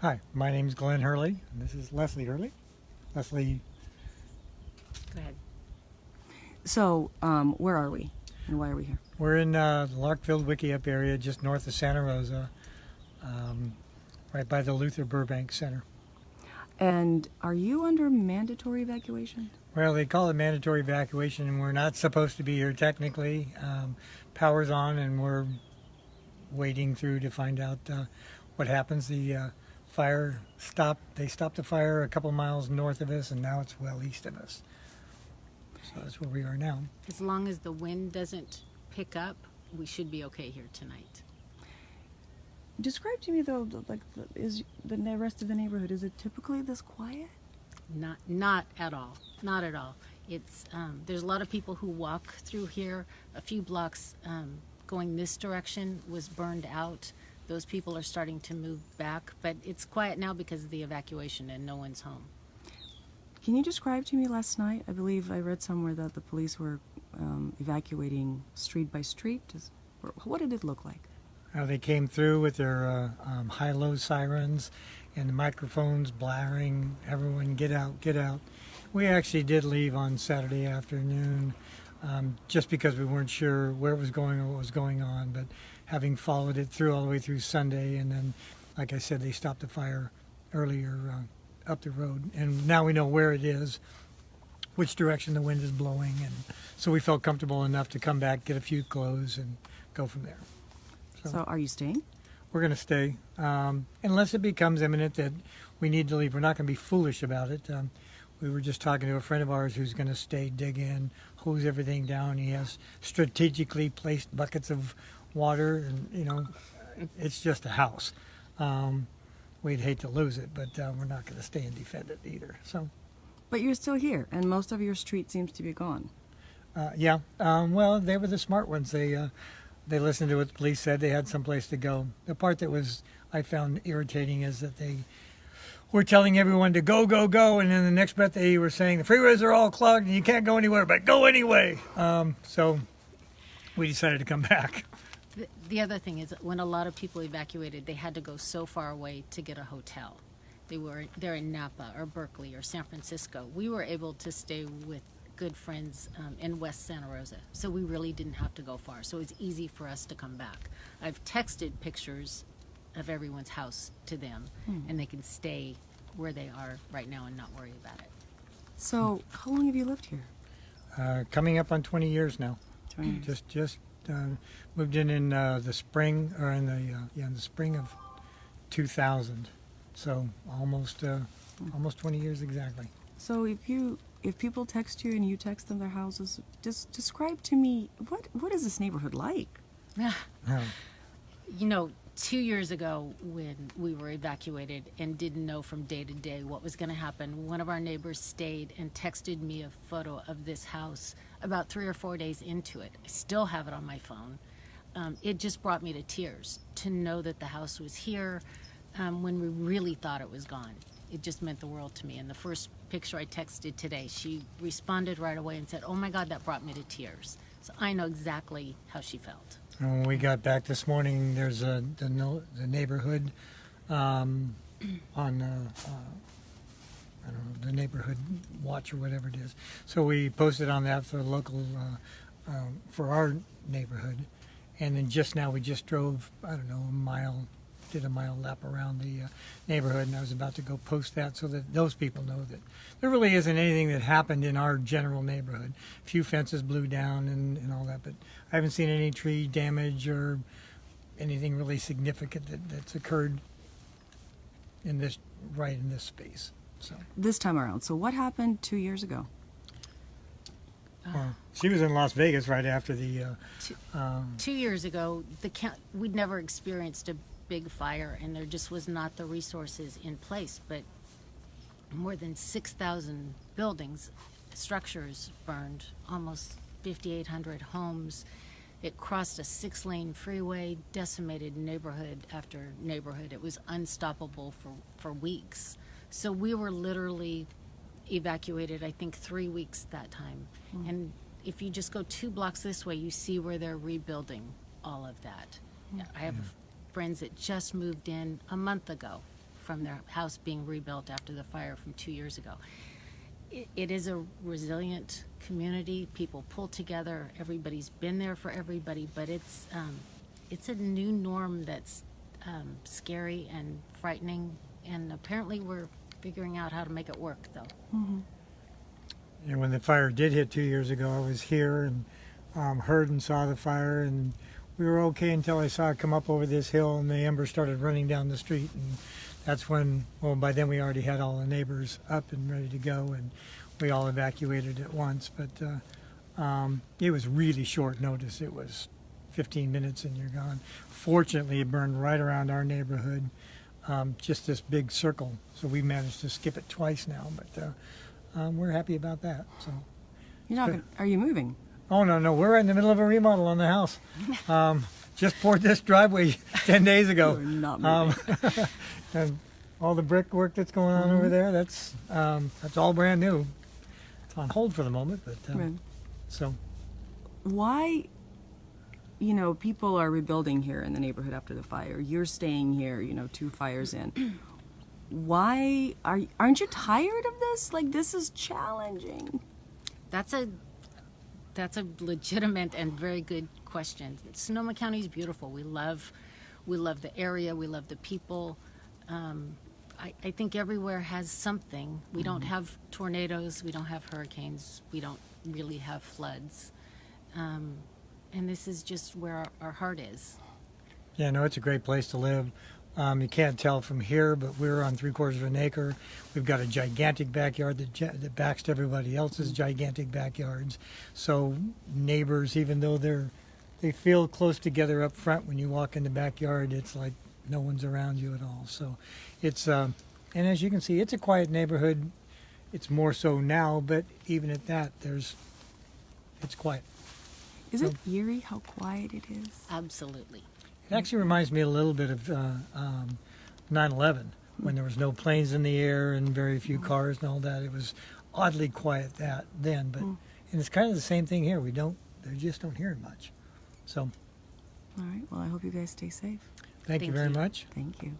Hi, my name's Glenn Hurley, and this is Leslie Hurley. Leslie, Go ahead. So, where are we, and why are we here? we're in the Larkfield Wickiup area, just north of Santa Rosa, right by the Luther Burbank Center. And are you under mandatory evacuation? Well, they call it mandatory evacuation, and we're not supposed to be here technically. Power's on, and we're waiting through to find out what happens. The fire stopped. They stopped the fire a couple miles north of us, and now it's well east of us. So that's where we are now. As long as the wind doesn't pick up, we should be okay here tonight. Describe to me though, is the rest of the neighborhood, is it typically this quiet? Not at all. Not at all. It's there's a lot of people who walk through here. A few blocks going this direction was burned out. Those people are starting to move back, but it's quiet now because of the evacuation and no one's home. Can you describe to me last night? I believe I read somewhere that the police were evacuating street by street. What did it look like? They came through with their high-low sirens and the microphones blaring, everyone get out, get out. We actually did leave on Saturday afternoon just because we weren't sure where it was going or what was going on, but having followed it through all the way through Sunday, and then, like I said, they stopped the fire earlier up the road, and now we know where it is, which direction the wind is blowing, and so we felt comfortable enough to come back, get a few clothes, and go from there. So are you staying? We're going to stay unless it becomes imminent that we need to leave. We're not going to be foolish about it. We were just talking to a friend of ours who's going to stay, dig in, hose everything down. He has strategically placed buckets of water, and it's just a house. We'd hate to lose it, but we're not going to stay and defend it either. So, But you're still here, and most of your street seems to be gone. yeah. Well, they were the smart ones. They listened to what the police said. They had someplace to go. The part that I found irritating is that they were telling everyone to go, go, go, and then the next breath they were saying the freeways are all clogged and you can't go anywhere, but go anyway. So we decided to come back. The other thing is, when a lot of people evacuated, they had to go so far away to get a hotel. They're in Napa or Berkeley or San Francisco. We were able to stay with good friends in West Santa Rosa, so we really didn't have to go far. So it's easy for us to come back. I've texted pictures of everyone's house to them, and they can stay where they are right now and not worry about it. So, how long have you lived here? Coming up on 20 years now. 20 years. Just moved in the spring, or in the spring of 2000. So almost 20 years exactly. So if people text you and you text them their houses, just describe to me what is this neighborhood like? Um, 2 years ago, when we were evacuated and didn't know from day to day what was going to happen, one of our neighbors stayed and texted me a photo of this house about 3 or 4 days into it. I still have it on my phone. It just brought me to tears to know that the house was here when we really thought it was gone. It just meant the world to me. And the first picture I texted today, she responded right away and said, "Oh my God, that brought me to tears." So I know exactly how she felt. When we got back this morning, there's the neighborhood on I don't know, the neighborhood watch or whatever it is. So we posted on that for the local for our neighborhood, and then just now we just drove did a mile lap around the neighborhood, and I was about to go post that so that those people know that there really isn't anything that happened in our general neighborhood. A few fences blew down and all that, but I haven't seen any tree damage or anything really significant that's occurred in this space. So This time around. So what happened 2 years ago? she was in Las Vegas right after the 2 years ago, we'd never experienced a big fire, and there just was not the resources in place. But more than 6,000 buildings, structures burned, almost 5,800 homes. It crossed a 6-lane freeway, decimated neighborhood after neighborhood. It was unstoppable for weeks. So we were literally evacuated, I think, 3 weeks that time. And if you just go 2 blocks this way, you see where they're rebuilding all of that. I have friends that just moved in a month ago from their house being rebuilt after the fire from 2 years ago. It is a resilient community. People pull together. Everybody's been there for everybody, but it's a new norm that's scary and frightening. And apparently, we're figuring out how to make it work, though. And when the fire did hit 2 years ago, I was here and heard and saw the fire, and we were okay until I saw it come up over this hill and the embers started running down the street. And that's when, well, by then we already had all the neighbors up and ready to go, and we all evacuated at once. But it was really short notice. It was 15 minutes and you're gone. Fortunately, it burned right around our neighborhood, just this big circle. So we managed to skip it twice now, but we're happy about that. So. You're not gonna, are you moving? Oh, no, we're right in the middle of a remodel on the house. Just poured this driveway 10 days ago. You're not moving. And all the brickwork that's going on over there, that's all brand new. It's on hold for the moment, but Right. so. Why, people are rebuilding here in the neighborhood after the fire. You're staying here, 2 fires in. Why aren't you tired of this? Like, this is challenging. That's a legitimate and very good question. Sonoma County is beautiful. We love the area. We love the people. I think everywhere has something. We don't have tornadoes. We don't have hurricanes. We don't really have floods. And this is just where our heart is. Yeah, no, it's a great place to live. You can't tell from here, but we're on 3/4 of an acre. We've got a gigantic backyard that backs to everybody else's gigantic backyards. So neighbors, even though they feel close together up front, when you walk in the backyard, it's like no one's around you at all. So it's, and as you can see, it's a quiet neighborhood. It's more so now, but even at that, it's quiet. Is it eerie how quiet it is? Absolutely. It actually reminds me a little bit of 9/11, when there was no planes in the air and very few cars and all that. It was oddly quiet then, but and it's kind of the same thing here. They just don't hear it much. So, All right. Well, I hope you guys stay safe. thank you very much. Thank you.